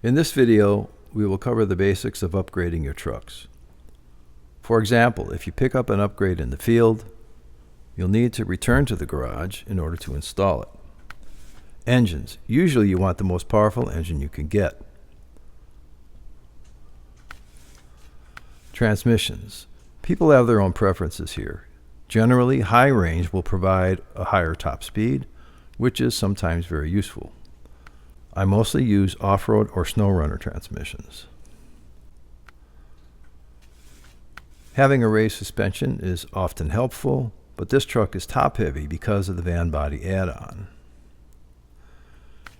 In this video, we will cover the basics of upgrading your trucks. For example, if you pick up an upgrade in the field, you'll need to return to the garage in order to install it. Engines. Usually you want the most powerful engine you can get. Transmissions. People have their own preferences here. Generally, high range will provide a higher top speed, which is sometimes very useful. I mostly use off-road or SnowRunner transmissions. Having a raised suspension is often helpful, but this truck is top-heavy because of the van body add-on.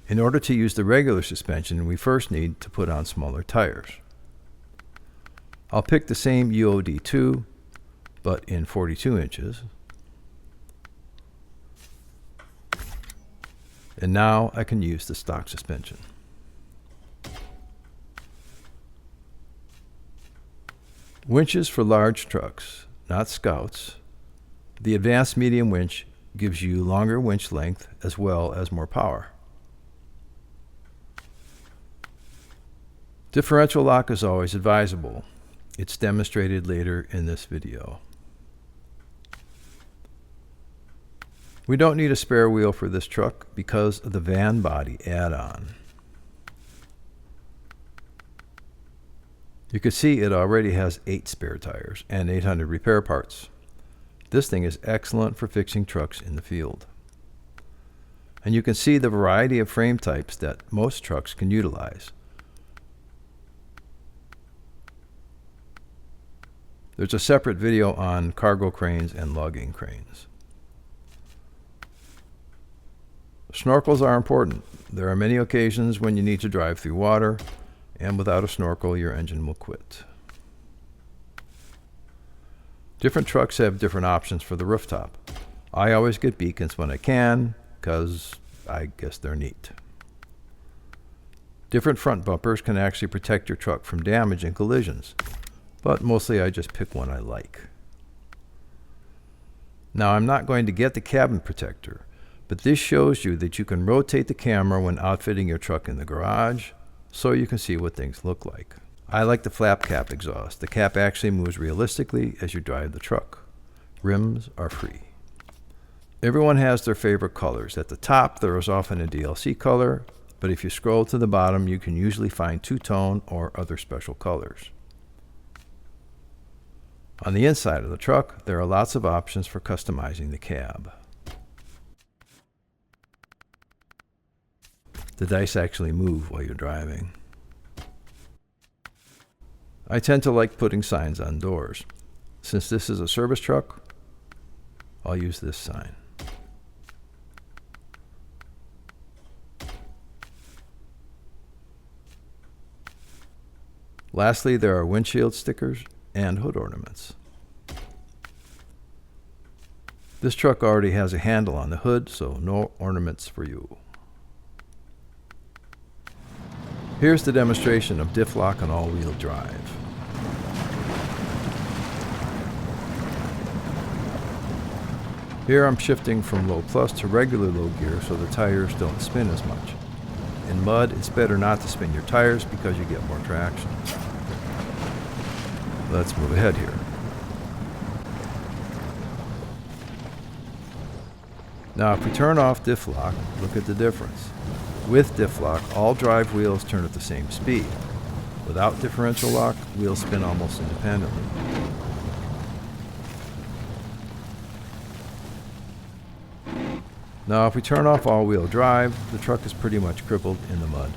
In order to use the regular suspension, we first need to put on smaller tires. I'll pick the same UOD2, but in 42 inches. And now I can use the stock suspension. Winches for large trucks, not Scouts. The advanced medium winch gives you longer winch length as well as more power. Differential lock is always advisable. It's demonstrated later in this video. We don't need a spare wheel for this truck because of the van body add-on. You can see it already has 8 spare tires and 800 repair parts. This thing is excellent for fixing trucks in the field. And you can see the variety of frame types that most trucks can utilize. There's a separate video on cargo cranes and logging cranes. Snorkels are important. There are many occasions when you need to drive through water, and without a snorkel, your engine will quit. Different trucks have different options for the rooftop. I always get beacons when I can, because I guess they're neat. Different front bumpers can actually protect your truck from damage and collisions, but mostly I just pick one I like. Now, I'm not going to get the cabin protector, but this shows you that you can rotate the camera when outfitting your truck in the garage, so you can see what things look like. I like the flap cap exhaust. The cap actually moves realistically as you drive the truck. Rims are free. Everyone has their favorite colors. At the top, there is often a DLC color, but if you scroll to the bottom, you can usually find two-tone or other special colors. On the inside of the truck, there are lots of options for customizing the cab. The dice actually move while you're driving. I tend to like putting signs on doors. Since this is a service truck, I'll use this sign. Lastly, there are windshield stickers and hood ornaments. This truck already has a handle on the hood, so no ornaments for you. Here's the demonstration of diff lock and all-wheel drive. Here I'm shifting from low plus to regular low gear so the tires don't spin as much. In mud, it's better not to spin your tires because you get more traction. Let's move ahead here. Now if we turn off diff lock, look at the difference. With diff lock, all drive wheels turn at the same speed. Without differential lock, wheels spin almost independently. Now if we turn off all-wheel drive, the truck is pretty much crippled in the mud.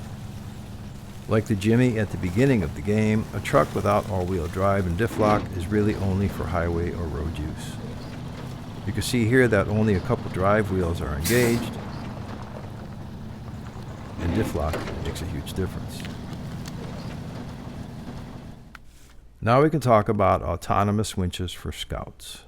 Like the Jimmy at the beginning of the game, a truck without all-wheel drive and diff lock is really only for highway or road use. You can see here that only a couple drive wheels are engaged, and diff lock makes a huge difference. Now we can talk about autonomous winches for Scouts.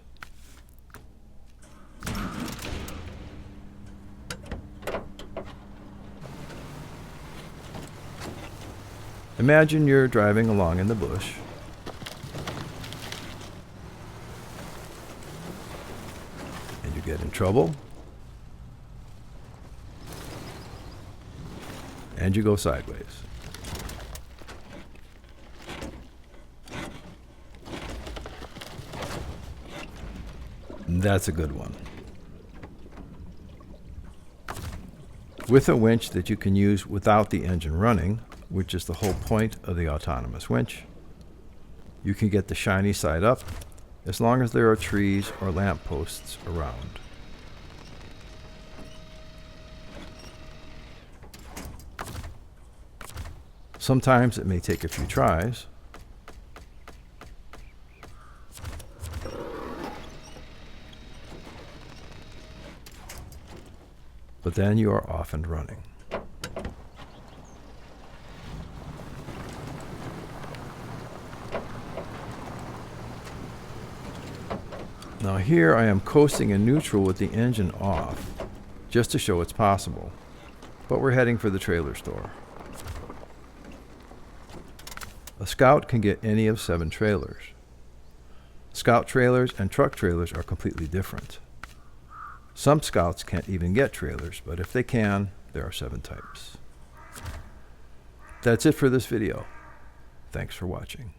Imagine you're driving along in the bush. And you get in trouble. And you go sideways. That's a good one. With a winch that you can use without the engine running, which is the whole point of the autonomous winch, you can get the shiny side up as long as there are trees or lamp posts around. Sometimes it may take a few tries, but then you are off and running. Now here I am coasting in neutral with the engine off, just to show it's possible, but we're heading for the trailer store. A Scout can get any of 7 trailers. Scout trailers and truck trailers are completely different. Some Scouts can't even get trailers, but if they can, there are 7 types. That's it for this video. Thanks for watching.